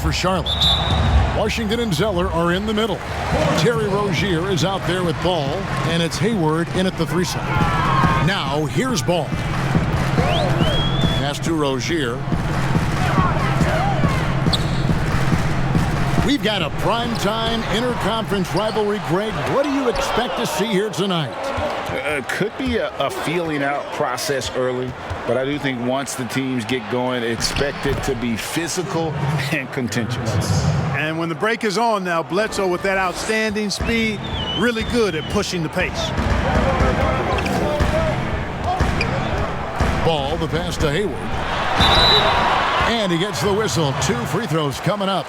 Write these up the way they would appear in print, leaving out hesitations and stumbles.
for Charlotte. Washington and Zeller are in the middle. Terry Rozier is out there with Ball, and it's Hayward in at the 3 side. Now, here's Ball. Pass to Rozier. We've got a primetime interconference rivalry, Greg. What do you expect to see here tonight? Could be a feeling out process early, but I do think once the teams get going, expect it to be physical and contentious. And when the break is on now, Bledsoe with that outstanding speed, really good at pushing the pace. Ball, the pass to Hayward. And he gets the whistle. 2 free throws coming up.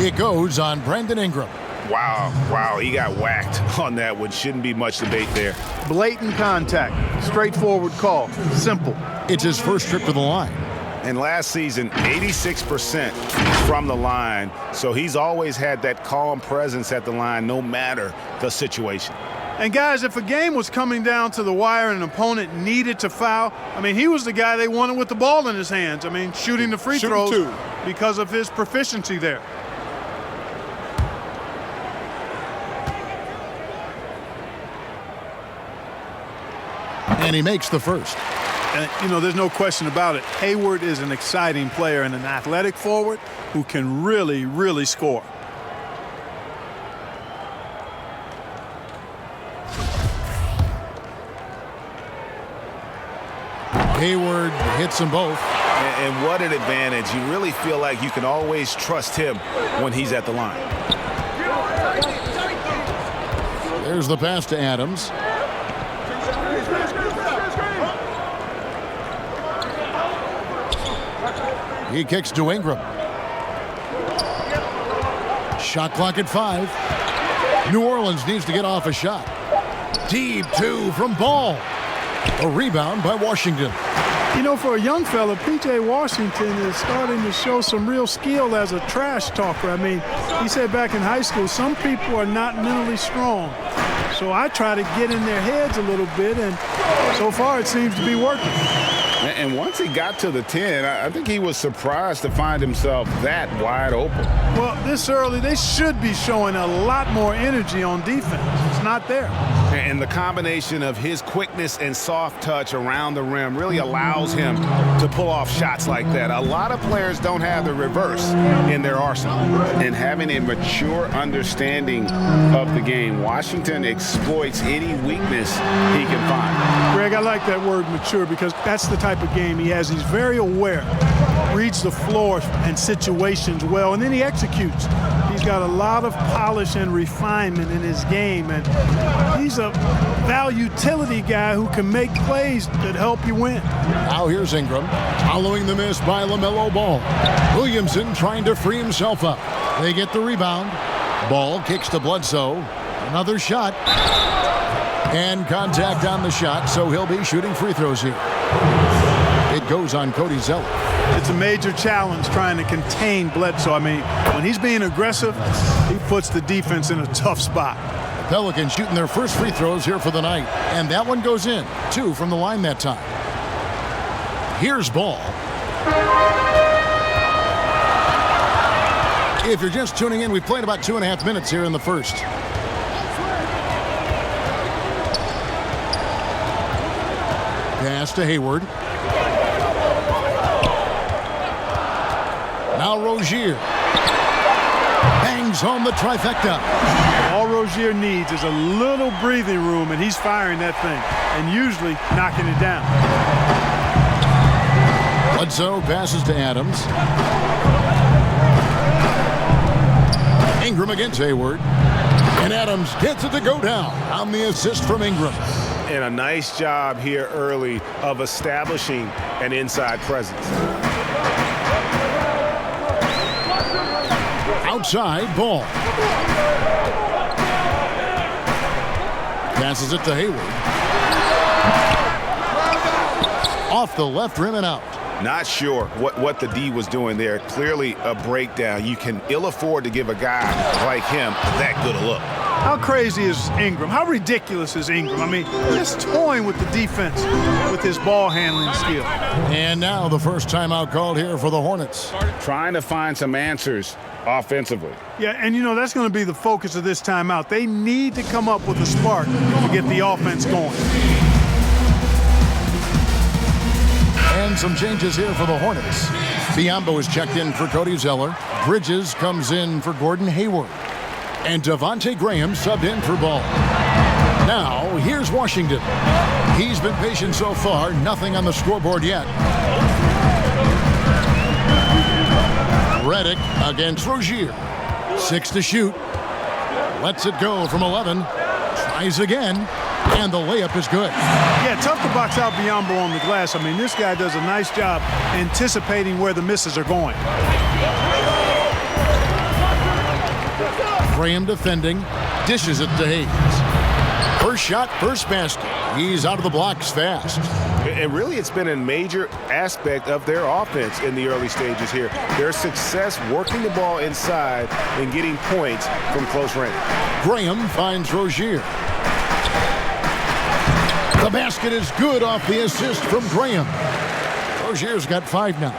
It goes on Brandon Ingram. Wow, he got whacked on that one. Shouldn't be much debate there. Blatant contact, straightforward call, simple. It's his first trip to the line. And last season, 86% from the line. So he's always had that calm presence at the line no matter the situation. And guys, if a game was coming down to the wire and an opponent needed to foul, I mean, he was the guy they wanted with the ball in his hands. I mean, shooting the free throws because of his proficiency there. And he makes the first. And, you know, there's no question about it. Hayward is an exciting player and an athletic forward who can really, really score. Hayward hits them both. And what an advantage. You really feel like you can always trust him when he's at the line. There's the pass to Adams. He kicks to Ingram. Shot clock at 5. New Orleans needs to get off a shot. Deep 2 from Ball. A rebound by Washington. You know, for a young fella, P.J. Washington is starting to show some real skill as a trash talker. I mean, he said back in high school, some people are not mentally strong. So I try to get in their heads a little bit, and so far it seems to be working. And once he got to the 10, I think he was surprised to find himself that wide open. Well, this early, they should be showing a lot more energy on defense. It's not there. And the combination of his quickness and soft touch around the rim really allows him to pull off shots like that. A lot of players don't have the reverse in their arsenal. And having a mature understanding of the game, Washington exploits any weakness he can find. Greg, I like that word mature because that's the type of game he has. He's very aware, reads the floor and situations well, and then he executes. He's got a lot of polish and refinement in his game, and he's a value-utility guy who can make plays that help you win. Now here's Ingram, following the miss by Lamelo Ball. Williamson trying to free himself up. They get the rebound. Ball kicks to Bledsoe. Another shot. And contact on the shot, so he'll be shooting free throws here. It goes on Cody Zeller. It's a major challenge trying to contain Bledsoe. I mean, when he's being aggressive, he puts the defense in a tough spot. The Pelicans shooting their first free throws here for the night, and that one goes in. 2 from the line that time. Here's Ball. If you're just tuning in, we've played about 2.5 minutes here in the first. Pass to Hayward. Now Rozier. Bangs home the trifecta. All Rozier needs is a little breathing room, and he's firing that thing, and usually knocking it down. Bledsoe passes to Adams. Ingram against Hayward. And Adams gets it to go down on the assist from Ingram. And a nice job here early of establishing an inside presence. Outside, Ball. Passes it to Hayward. Off the left rim and out. Not sure what the D was doing there. Clearly a breakdown. You can ill afford to give a guy like him that good a look. How crazy is Ingram? How ridiculous is Ingram? I mean, just toying with the defense with his ball handling skill. And now the first timeout called here for the Hornets. Trying to find some answers offensively. Yeah, and you know, that's going to be the focus of this timeout. They need to come up with a spark to get the offense going. And some changes here for the Hornets. Biyombo is checked in for Cody Zeller. Bridges comes in for Gordon Hayward. And Devontae Graham subbed in for Ball. Now, here's Washington. He's been patient so far, nothing on the scoreboard yet. Redick against Rozier. 6 to shoot. Lets it go from 11. Tries again. And the layup is good. Yeah, tough to box out Biyombo on the glass. I mean, this guy does a nice job anticipating where the misses are going. Graham defending. Dishes it to Hayes. First shot, first basket. He's out of the blocks fast. And really, it's been a major aspect of their offense in the early stages here. Their success working the ball inside and getting points from close range. Graham finds Rozier. The basket is good off the assist from Graham. Rozier's got 5 now.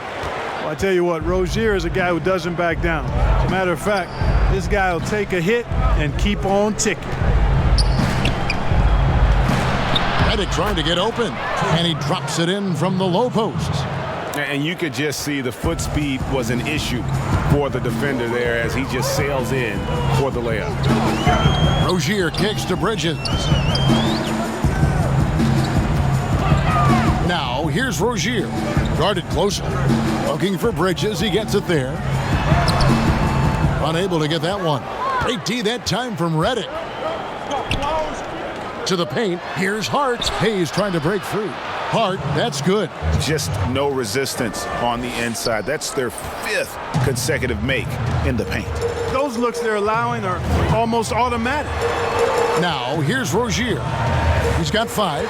Well, I tell you what, Rozier is a guy who doesn't back down. As a matter of fact, this guy will take a hit and keep on ticking. Redick trying to get open, and he drops it in from the low post. And you could just see the foot speed was an issue for the defender there as he just sails in for the layup. Rozier kicks to Bridges. Now, here's Rozier. Guarded closely. Looking for Bridges. He gets it there. Unable to get that one. Great D that time from Redick. To the paint. Here's Hart. Hayes trying to break through. Hart, that's good. Just no resistance on the inside. That's their 5th consecutive make in the paint. Those looks they're allowing are almost automatic. Now, here's Rozier. He's got 5.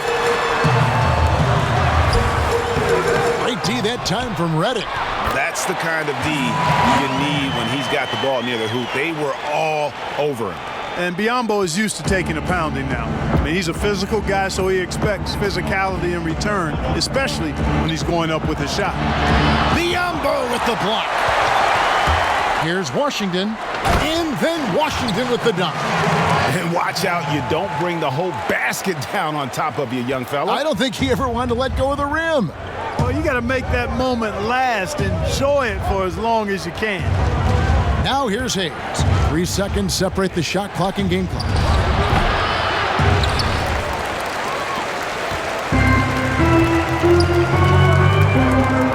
Great D that time from Redick. That's the kind of D you need when he's got the ball near the hoop. They were all over him. And Biyombo is used to taking a pounding now. I mean, he's a physical guy, so he expects physicality in return, especially when he's going up with his shot. Biyombo with the block. Here's Washington, and then Washington with the dunk. And watch out, you don't bring the whole basket down on top of you, young fella. I don't think he ever wanted to let go of the rim. Well, you got to make that moment last. Enjoy it for as long as you can. Now here's Hayes. 3 seconds separate the shot clock and game clock.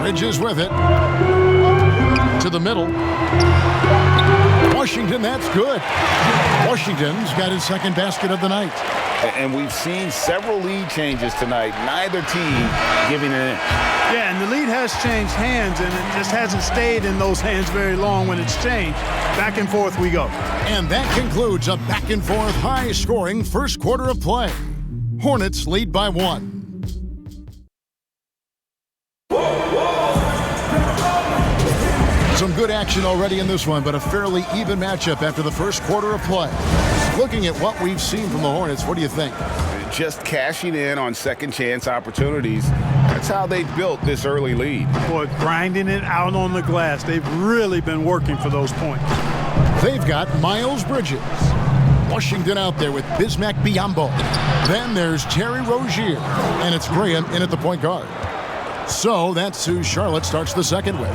Bridges with it. To the middle. Washington, that's good. Washington's got his 2nd basket of the night. And we've seen several lead changes tonight. Neither team giving an inch. Yeah, and the lead has changed hands, and it just hasn't stayed in those hands very long when it's changed. Back and forth we go. And that concludes a back-and-forth, high-scoring first quarter of play. Hornets lead by 1. Some good action already in this one, but a fairly even matchup after the first quarter of play. Looking at what we've seen from the Hornets, what do you think? Just cashing in on second chance opportunities. That's how they built this early lead. Boy, grinding it out on the glass. They've really been working for those points. They've got Miles Bridges. Washington out there with Bismack Biyombo. Then there's Terry Rozier, and it's Graham in at the point guard. So that's who Charlotte starts the second with.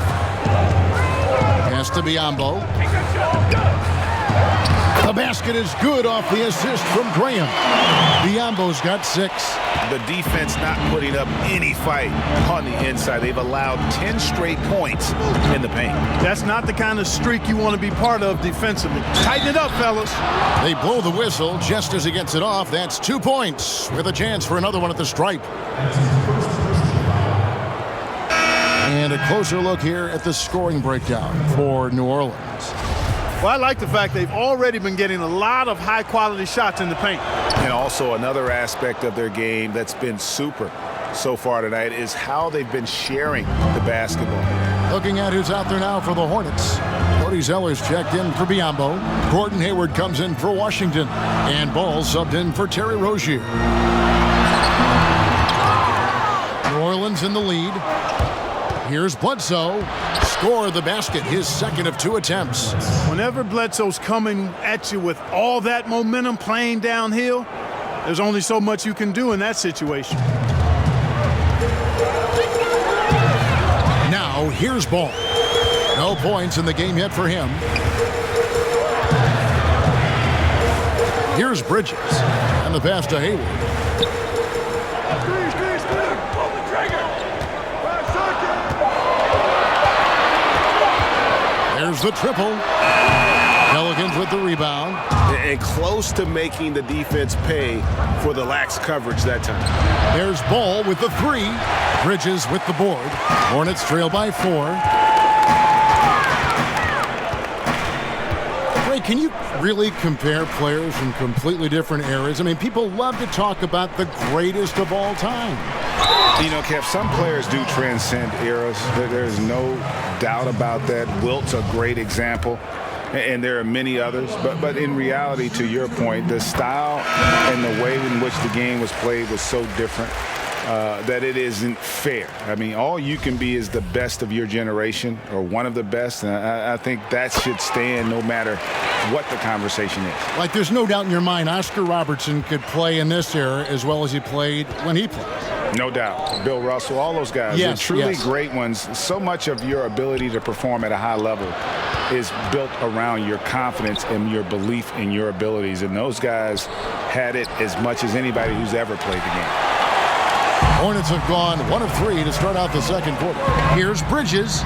Pass to Biyombo. The basket is good off the assist from Graham. Biyombo's got 6. The defense not putting up any fight on the inside. They've allowed 10 straight points in the paint. That's not the kind of streak you want to be part of defensively. Tighten it up, fellas. They blow the whistle just as he gets it off. That's 2 points with a chance for another one at the stripe. And a closer look here at the scoring breakdown for New Orleans. Well, I like the fact they've already been getting a lot of high-quality shots in the paint. And also another aspect of their game that's been super so far tonight is how they've been sharing the basketball. Looking at who's out there now for the Hornets. Cody Zeller's checked in for Biyombo. Gordon Hayward comes in for Washington. And Ball subbed in for Terry Rozier. New Orleans in the lead. Here's Bledsoe. Score the basket, his second of 2 attempts. Whenever Bledsoe's coming at you with all that momentum playing downhill, there's only so much you can do in that situation. Now, here's Ball. No points in the game yet for him. Here's Bridges. And the pass to Hayward. There's the triple. Pelicans with the rebound. And close to making the defense pay for the lax coverage that time. There's Ball with the 3. Bridges with the board. Hornets trail by 4. Ray, can you really compare players from completely different eras? I mean, people love to talk about the greatest of all time. You know, Kev, some players do transcend eras. There's no doubt about that. Wilt's a great example, and there are many others. But in reality, to your point, the style and the way in which the game was played was so different that it isn't fair. I mean, all you can be is the best of your generation or one of the best, and I think that should stand no matter what the conversation is. Like, there's no doubt in your mind Oscar Robertson could play in this era as well as he played when he played. No doubt. Bill Russell, all those guys. Yes, They're truly yes. great ones. So much of your ability to perform at a high level is built around your confidence and your belief in your abilities. And those guys had it as much as anybody who's ever played the game. Hornets have gone 1 of 3 to start out the second quarter. Here's Bridges.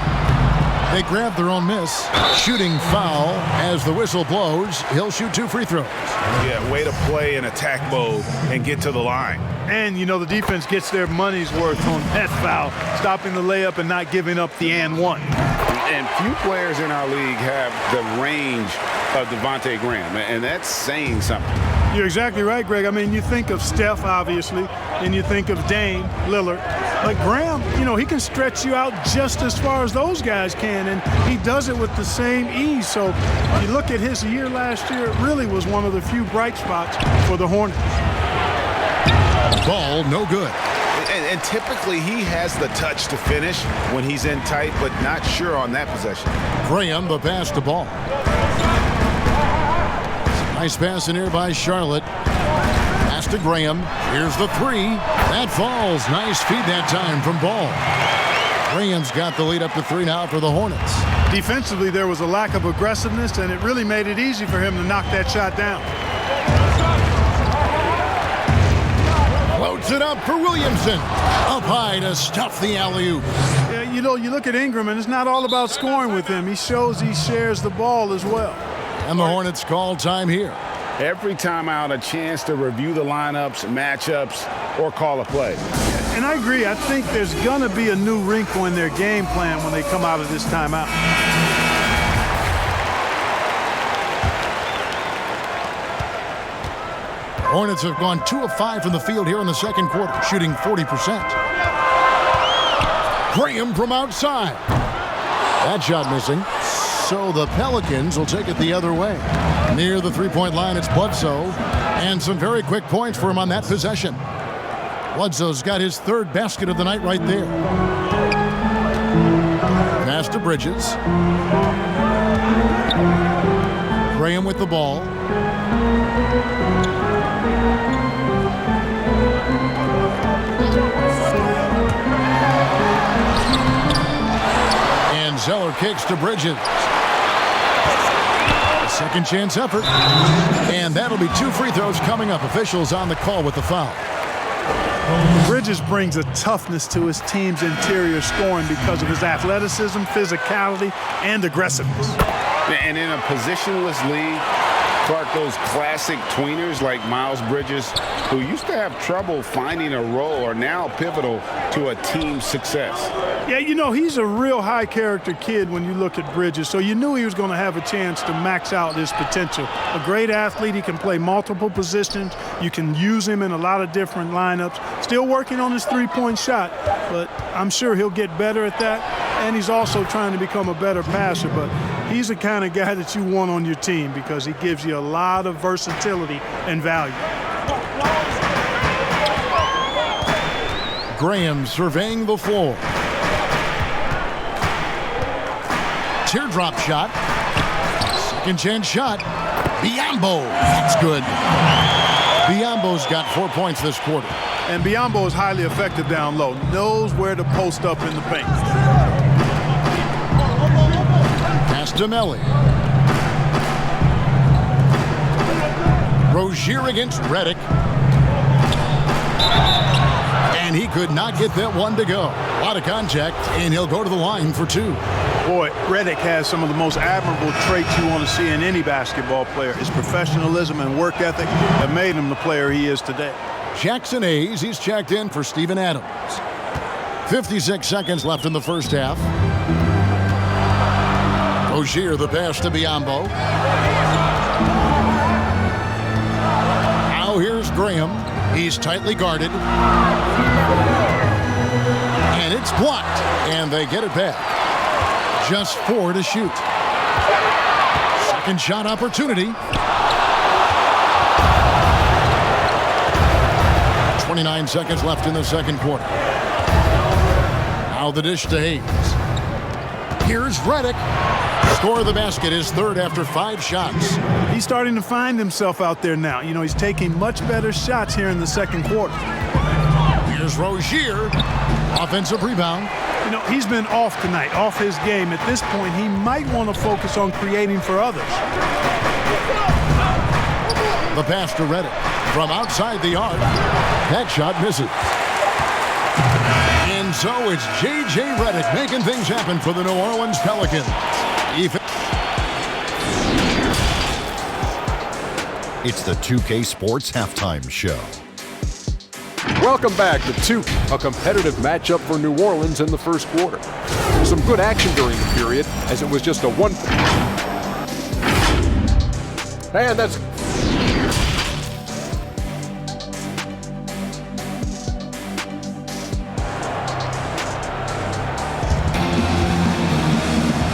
They grab their own miss. Shooting foul as the whistle blows. He'll shoot 2 free throws. Yeah, way to play in attack mode and get to the line. And, you know, the defense gets their money's worth on that foul, stopping the layup and not giving up the and one. And few players in our league have the range of Devontae Graham, and that's saying something. You're exactly right, Greg. I mean, you think of Steph, obviously, and you think of Dame, Lillard. But Graham, you know, he can stretch you out just as far as those guys can, and he does it with the same ease. So you look at his year last year, it really was one of the few bright spots for the Hornets. Ball, no good. And typically he has the touch to finish when he's in tight, but not sure on that possession. Graham, the pass to Ball. Nice pass in here by Charlotte. Pass to Graham. Here's the 3. That falls. Nice feed that time from Ball. Graham's got the lead up to 3 now for the Hornets. Defensively, there was a lack of aggressiveness, and it really made it easy for him to knock that shot down. Floats it up for Williamson. Up high to stuff the alley-oop. Yeah, you know, you look at Ingram, and it's not all about scoring with him. He shows he shares the ball as well. And the Hornets call time here. Every time out, a chance to review the lineups, matchups, or call a play. And I agree. I think there's going to be a new wrinkle in their game plan when they come out of this timeout. Hornets have gone 2 of 5 from the field here in the second quarter, shooting 40%. Graham from outside. That shot missing. So the Pelicans will take it the other way. Near the three-point line, it's Bledsoe. And some very quick points for him on that possession. Bledsoe's got his 3rd basket of the night right there. Pass to Bridges. Graham with the ball. And Zeller kicks to Bridges. Second chance effort. And that'll be 2 free throws coming up. Officials on the call with the foul. Bridges brings a toughness to his team's interior scoring because of his athleticism, physicality, and aggressiveness. And in a positionless league, Clark, those classic tweeners like Miles Bridges, who used to have trouble finding a role, are now pivotal to a team's success. Yeah, you know, he's a real high-character kid when you look at Bridges, so you knew he was going to have a chance to max out his potential. A great athlete. He can play multiple positions. You can use him in a lot of different lineups. Still working on his three-point shot, but I'm sure he'll get better at that. And he's also trying to become a better passer. But He's the kind of guy that you want on your team because he gives you a lot of versatility and value. Graham surveying the floor. Teardrop shot. Second chance shot. Biyombo. That's good. Biyombo's got 4 points this quarter. And Biyombo is highly effective down low. Knows where to post up in the paint. Pass to Melo. Rozier against Redick. And he could not get that one to go. A lot of contact, and he'll go to the line for 2. Boy, Redick has some of the most admirable traits you want to see in any basketball player. His professionalism and work ethic have made him the player he is today. Jackson Hayes, he's checked in for Steven Adams. 56 seconds left in the first half. Rozier, the pass to Biyombo. Now here's Graham. He's tightly guarded. And it's blocked. And they get it back. Just 4 to shoot. Second shot opportunity. 29 seconds left in the second quarter. Now the dish to Hayes. Here's Redick. Score of the basket, his third after 5 shots. He's starting to find himself out there now. You know, he's taking much better shots here in the second quarter. Here's Rozier. Offensive rebound. You know, he's been off tonight, off his game. At this point, he might want to focus on creating for others. The pass to Redick. From outside the arc. That shot misses. And so it's J.J. Redick making things happen for the New Orleans Pelicans. It's the 2K Sports Halftime Show. Welcome back to 2, a competitive matchup for New Orleans in the first quarter. Some good action during the period, as it was just a 1. And that's...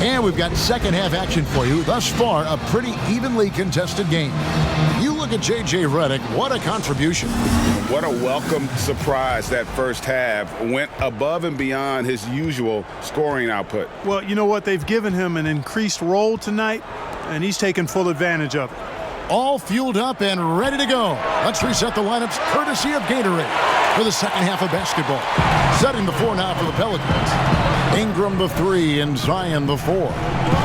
And we've got second half action for you. Thus far, a pretty evenly contested game. You look at J.J. Redick, what a contribution. What a welcome surprise that first half. Went above and beyond his usual scoring output. Well, you know what? They've given him an increased role tonight, and he's taken full advantage of it. All fueled up and ready to go. Let's reset the lineups courtesy of Gatorade for the second half of basketball. Setting the 4 now for the Pelicans. Ingram the 3 and Zion the 4.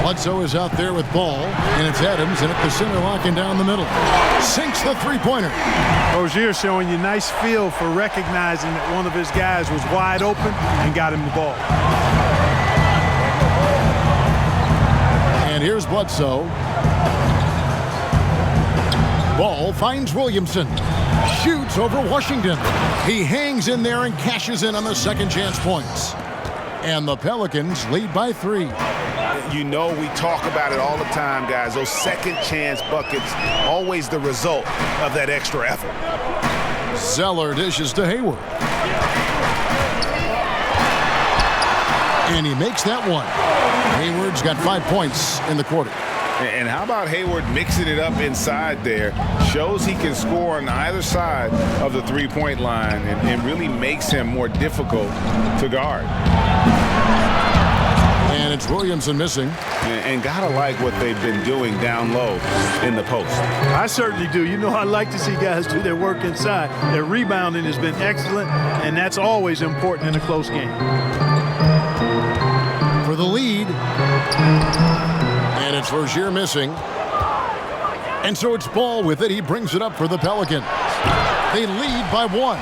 Lonzo is out there with Ball, and it's Adams and at the center locking down the middle. Sinks the 3-pointer. Rozier showing you nice feel for recognizing that one of his guys was wide open and got him the ball. And here's Bledsoe. Ball finds Williamson. Shoots over Washington. He hangs in there and cashes in on the second chance points. And the Pelicans lead by 3. You know, we talk about it all the time, guys. Those second chance buckets, always the result of that extra effort. Zeller dishes to Hayward. And he makes that one. Hayward's got 5 points in the quarter. And how about Hayward mixing it up inside there? Shows he can score on either side of the 3-point line and really makes him more difficult to guard. And it's Williamson missing. And gotta like what they've been doing down low in the post. I certainly do. You know, I like to see guys do their work inside. Their rebounding has been excellent, and that's always important in a close game. For the lead. And it's Rozier missing. And so it's Ball with it. He brings it up for the Pelicans. They lead by 1.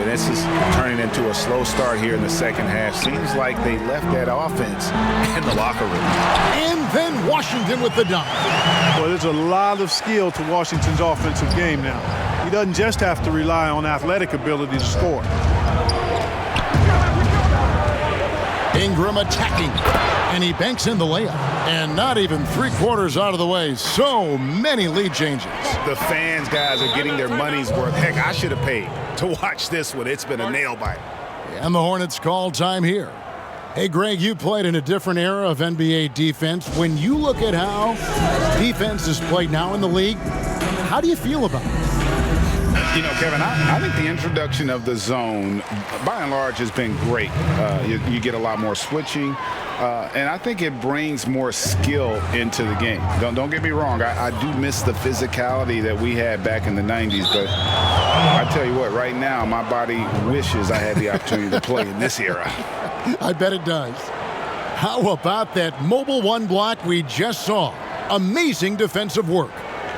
This is turning into a slow start here in the second half. Seems like they left that offense in the locker room. And then Washington with the dunk. Well, there's a lot of skill to Washington's offensive game now. He doesn't just have to rely on athletic ability to score. Ingram attacking. And he banks in the layup. And not even 3/4 out of the way. So many lead changes. The fans, guys, are getting their money's worth. Heck, I should have paid to watch this one. It's been a nail biter. And the Hornets call time here. Hey, Greg, you played in a different era of NBA defense. When you look at how defense is played now in the league, how do you feel about it? You know, Kevin, I think the introduction of the zone, by and large, has been great. You get a lot more switching, and I think it brings more skill into the game. Don't get me wrong. I do miss the physicality that we had back in the 90s, but I tell you what, right now, my body wishes I had the opportunity to play in this era. I bet it does. How about that mobile one block we just saw? Amazing defensive work.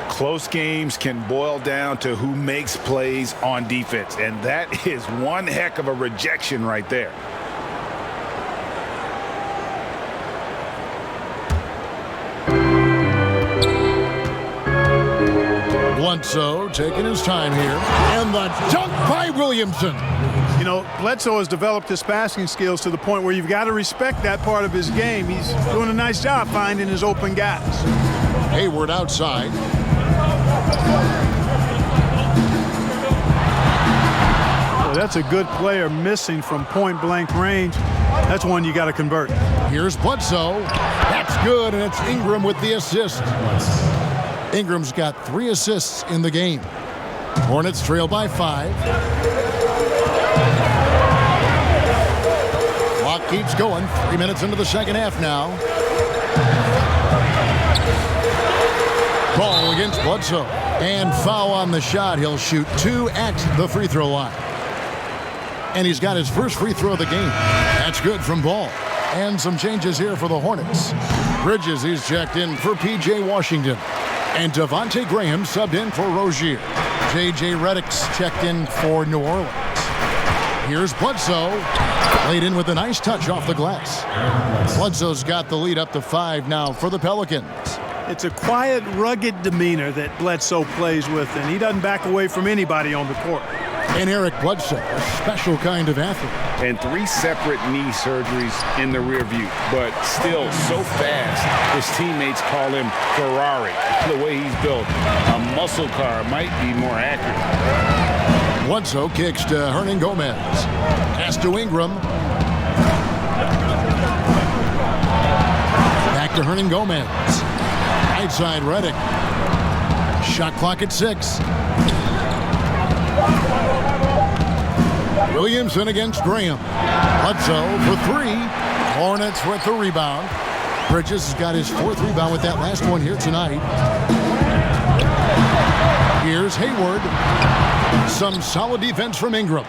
Close games can boil down to who makes plays on defense, and that is one heck of a rejection right there. Lonzo taking his time here, and the dunk by Williamson. You know, Bledsoe has developed his passing skills to the point where you've got to respect that part of his game. He's doing a nice job finding his open guys. Hayward outside. Well, that's a good player missing from point-blank range. That's one you got to convert. Here's Bledsoe. That's good, and it's Ingram with the assist. Ingram's got 3 assists in the game. Hornets trail by 5. Clock keeps going. 3 minutes into the second half now. Ball against Bledsoe. And foul on the shot. He'll shoot 2 at the free throw line. And he's got his first free throw of the game. That's good from Ball. And some changes here for the Hornets. Bridges, he's checked in for P.J. Washington. And Devontae Graham subbed in for Rozier. J.J. Redick's checked in for New Orleans. Here's Bledsoe. Laid in with a nice touch off the glass. Bledsoe's got the lead up to 5 now for the Pelicans. It's a quiet, rugged demeanor that Bledsoe plays with, and he doesn't back away from anybody on the court. And Eric Bledsoe, a special kind of athlete. And 3 separate knee surgeries in the rear view, but still so fast, his teammates call him Ferrari. The way he's built, a muscle car might be more accurate. Bledsoe kicks to Hernan Gomez. Pass to Ingram. Back to Hernan Gomez. Right side, Redick. Shot clock at 6. Williamson against Graham. Bledsoe for 3. Hornets with the rebound. Bridges has got his 4th rebound with that last one here tonight. Here's Hayward. Some solid defense from Ingram.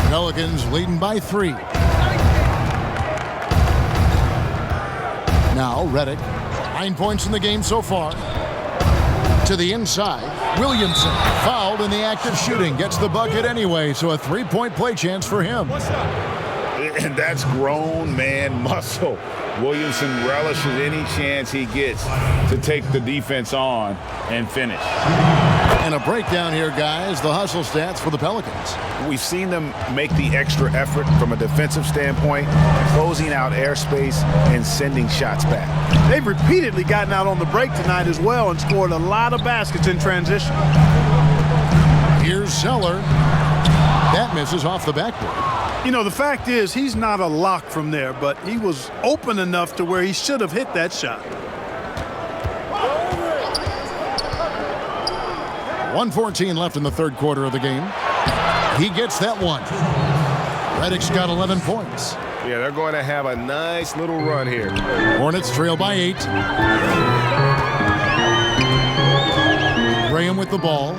Pelicans leading by 3. Now Redick. 9 points in the game so far. To the inside. Williamson fouled in the act of shooting. Gets the bucket anyway, so a 3-point play chance for him. And that's grown man muscle. Williamson relishes any chance he gets to take the defense on and finish. And a breakdown here, guys. The hustle stats for the Pelicans. We've seen them make the extra effort from a defensive standpoint, closing out airspace and sending shots back. They've repeatedly gotten out on the break tonight as well and scored a lot of baskets in transition. Here's Zeller. That misses off the backboard. You know, the fact is he's not a lock from there, but he was open enough to where he should have hit that shot. 1:14 left in the third quarter of the game. He gets that one. Redick's got 11 points. Yeah, they're going to have a nice little run here. Hornets trail by 8. Graham with the ball.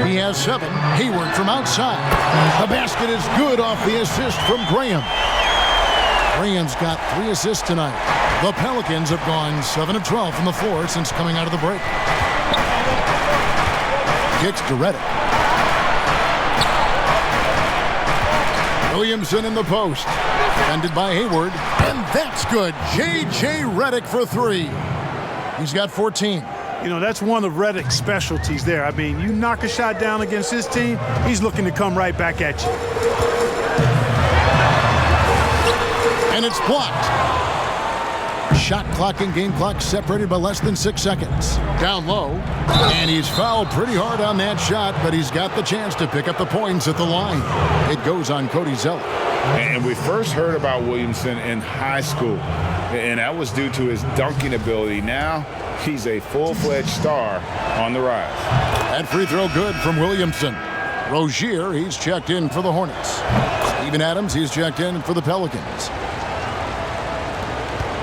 He has 7. Hayward from outside. The basket is good off the assist from Graham. Graham's got 3 assists tonight. The Pelicans have gone 7 of 12 from the floor since coming out of the break. Kicks to Redick. Williamson in the post. Defended by Hayward. And that's good. J.J. Redick for 3. He's got 14. You know, that's one of Redick's specialties there. I mean, you knock a shot down against his team, he's looking to come right back at you. And it's blocked. Shot clock and game clock separated by less than 6 seconds. Down low. And he's fouled pretty hard on that shot, but he's got the chance to pick up the points at the line. It goes on Cody Zeller. And we first heard about Williamson in high school, and that was due to his dunking ability. Now he's a full-fledged star on the rise. That free throw good from Williamson. Rozier, he's checked in for the Hornets. Steven Adams, he's checked in for the Pelicans.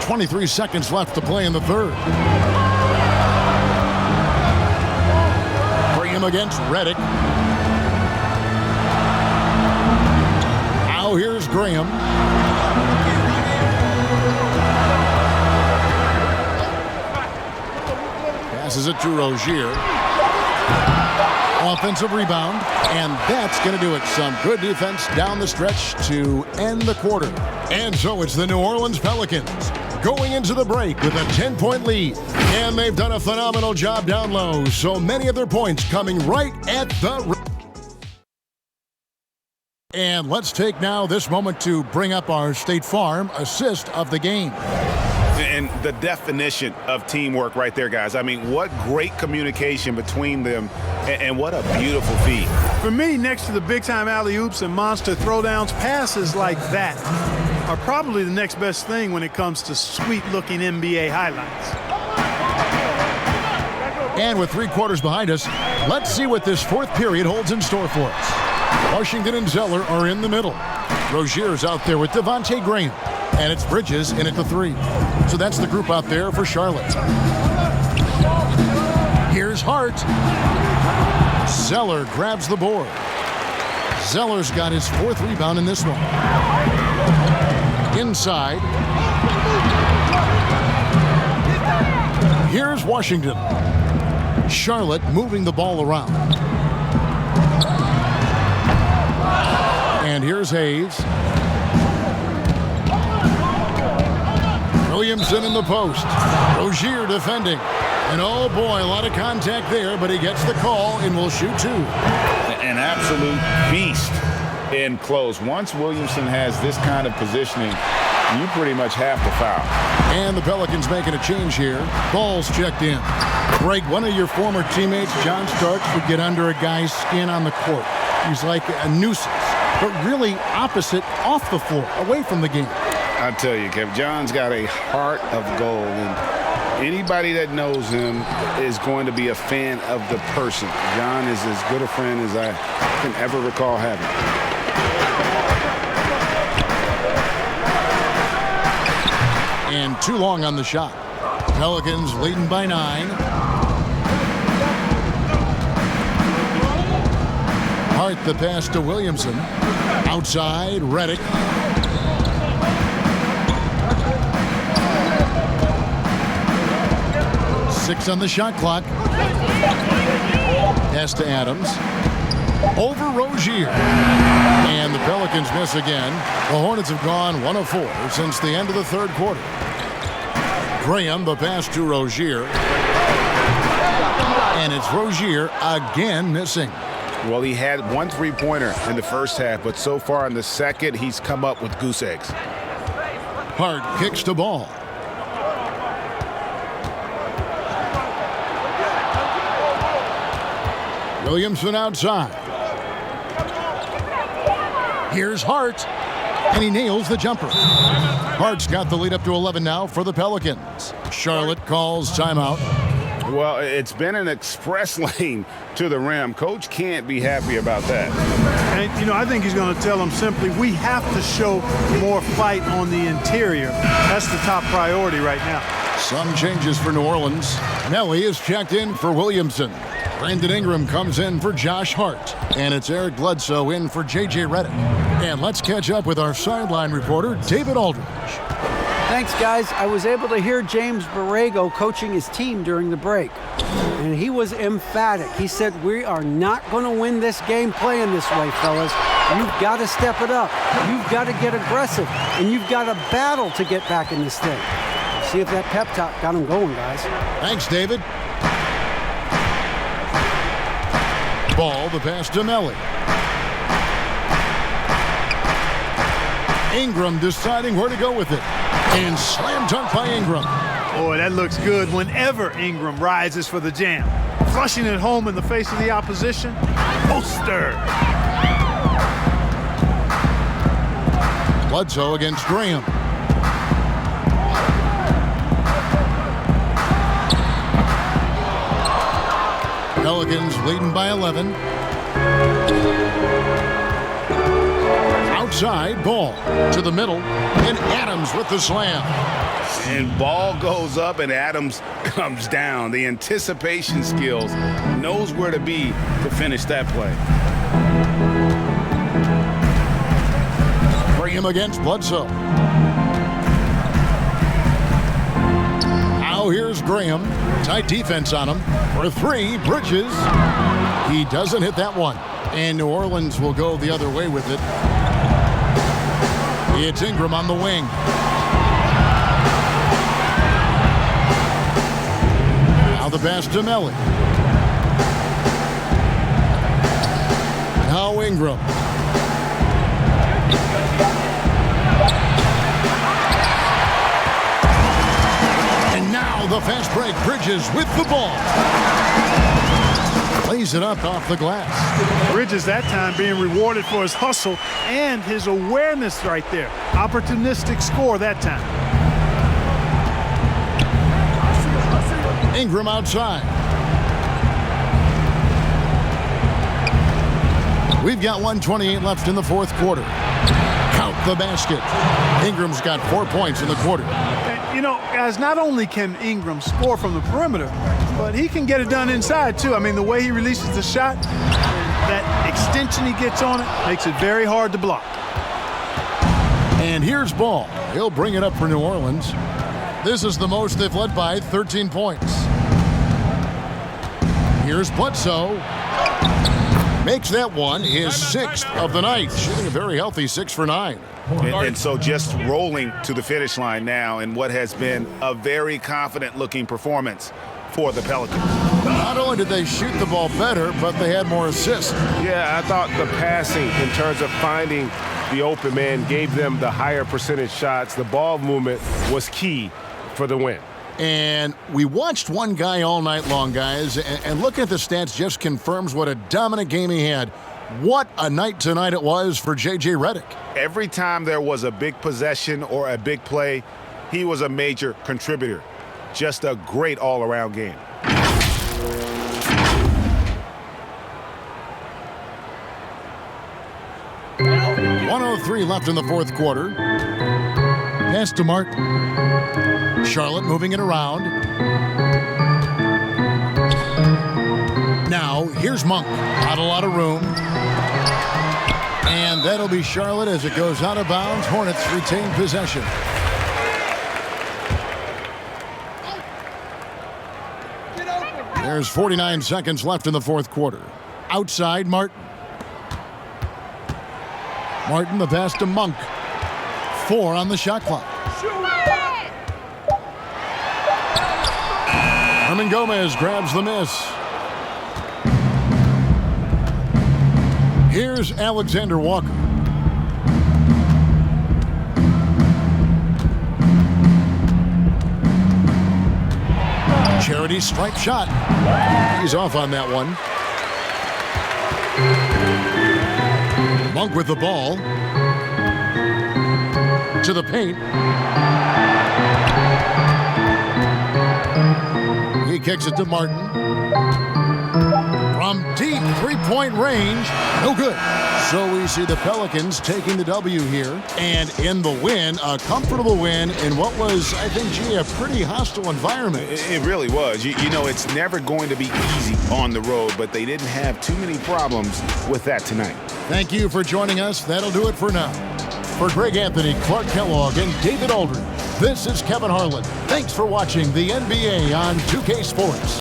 23 seconds left to play in the third. Graham against Redick. Now here's Graham. Passes it to Rozier. Offensive rebound, and that's going to do it. Some good defense down the stretch to end the quarter. And so it's the New Orleans Pelicans going into the break with a 10-point lead. And they've done a phenomenal job down low. So many of their points coming right at the... And let's take now this moment to bring up our State Farm assist of the game. And the definition of teamwork right there, guys. I mean, what great communication between them, and what a beautiful feed. For me, next to the big-time alley-oops and monster throwdowns, passes like that are probably the next best thing when it comes to sweet-looking NBA highlights. And with 3 quarters behind us, let's see what this fourth period holds in store for us. Washington and Zeller are in the middle. Rozier's out there with Devontae Graham. And it's Bridges in at the 3. So that's the group out there for Charlotte. Here's Hart. Zeller grabs the board. Zeller's got his 4th rebound in this one. Inside. Here's Washington. Charlotte moving the ball around. And here's Hayes. Williamson in the post. Rozier defending. And oh boy, a lot of contact there, but he gets the call and will shoot 2. An absolute beast in close. Once Williamson has this kind of positioning, you pretty much have to foul. And the Pelicans making a change here. Ball's checked in. Greg, one of your former teammates, John Starks, would get under a guy's skin on the court. He's like a nuisance, but really opposite off the floor, away from the game. I tell you, Kev, John's got a heart of gold, and anybody that knows him is going to be a fan of the person. John is as good a friend as I can ever recall having. And too long on the shot. Pelicans leading by 9. Hart the pass to Williamson. Outside, Redick. Six on the shot clock. Pass to Adams. Over Rozier. And the Pelicans miss again. The Hornets have gone 1 of 4 since the end of the third quarter. Graham, the pass to Rozier. And it's Rozier again missing. Well, he had 1 3-pointer in the first half, but so far in the second, he's come up with goose eggs. Hart kicks the ball. Williamson outside. Here's Hart, and he nails the jumper. Hart's got the lead up to 11 now for the Pelicans. Charlotte calls timeout. Well, it's been an express lane to the rim. Coach can't be happy about that. And, you know, I think he's going to tell them simply, we have to show more fight on the interior. That's the top priority right now. Some changes for New Orleans. Nelly is checked in for Williamson. Brandon Ingram comes in for Josh Hart. And it's Eric Bledsoe in for J.J. Redick. And let's catch up with our sideline reporter, David Aldridge. Thanks, guys. I was able to hear James Borrego coaching his team during the break. And he was emphatic. He said, we are not going to win this game playing this way, fellas. You've got to step it up. You've got to get aggressive. And you've got to battle to get back in this thing. See if that pep talk got him going, guys. Thanks, David. Ball, the pass to Melo. Ingram deciding where to go with it. And slam dunk by Ingram. Boy, that looks good whenever Ingram rises for the jam. Flushing it home in the face of the opposition. Poster. Bledsoe against Graham. Pelicans leading by 11. Outside, Ball to the middle, and Adams with the slam. And Ball goes up and Adams comes down. The anticipation skills, knows where to be to finish that play. Graham against Bledsoe. Now here's Graham. Tight defense on him. For three, Bridges. He doesn't hit that one. And New Orleans will go the other way with it. It's Ingram on the wing. Now the pass to Melo. Now Ingram. And now the fast break. Bridges with the ball. Plays it up off the glass. Bridges that time being rewarded for his hustle and his awareness right there. Opportunistic score that time. Ingram outside. We've got 1:28 left in the fourth quarter. Count the basket. Ingram's got 4 points in the quarter. And, you know, guys, not only can Ingram score from the perimeter, but he can get it done inside, too. I mean, the way he releases the shot, that extension he gets on it, makes it very hard to block. And here's Ball. He'll bring it up for New Orleans. This is the most they've led by, 13 points. Here's Bledsoe. Makes that one his sixth of the night. Shooting a very healthy 6 for 9. And so just rolling to the finish line now in what has been a very confident-looking performance for the Pelicans. Not only did they shoot the ball better, but they had more assists. Yeah, I thought the passing in terms of finding the open man gave them the higher percentage shots. The ball movement was key for the win. And we watched one guy all night long, guys, and looking at the stats just confirms what a dominant game he had. What a night tonight it was for J.J. Redick. Every time there was a big possession or a big play, he was a major contributor. Just a great all-around game. .103 left in the fourth quarter. Pass to Martin. Charlotte moving it around. Now, here's Monk. Not a lot of room. And that'll be Charlotte as it goes out of bounds. Hornets retain possession. There's 49 seconds left in the fourth quarter. Outside, Martin. Martin, the pass to Monk. 4 on the shot clock. Herman Gomez grabs the miss. Here's Alexander Walker. Charity stripe shot. He's off on that one. Monk with the ball. To the paint. He kicks it to Martin. From deep three-point range, no good. So we see the Pelicans taking the W here. And in the win, a comfortable win in what was, I think, a pretty hostile environment. It really was. You know, it's never going to be easy on the road, but they didn't have too many problems with that tonight. Thank you for joining us. That'll do it for now. For Greg Anthony, Clark Kellogg, and David Aldridge, this is Kevin Harlan. Thanks for watching the NBA on 2K Sports.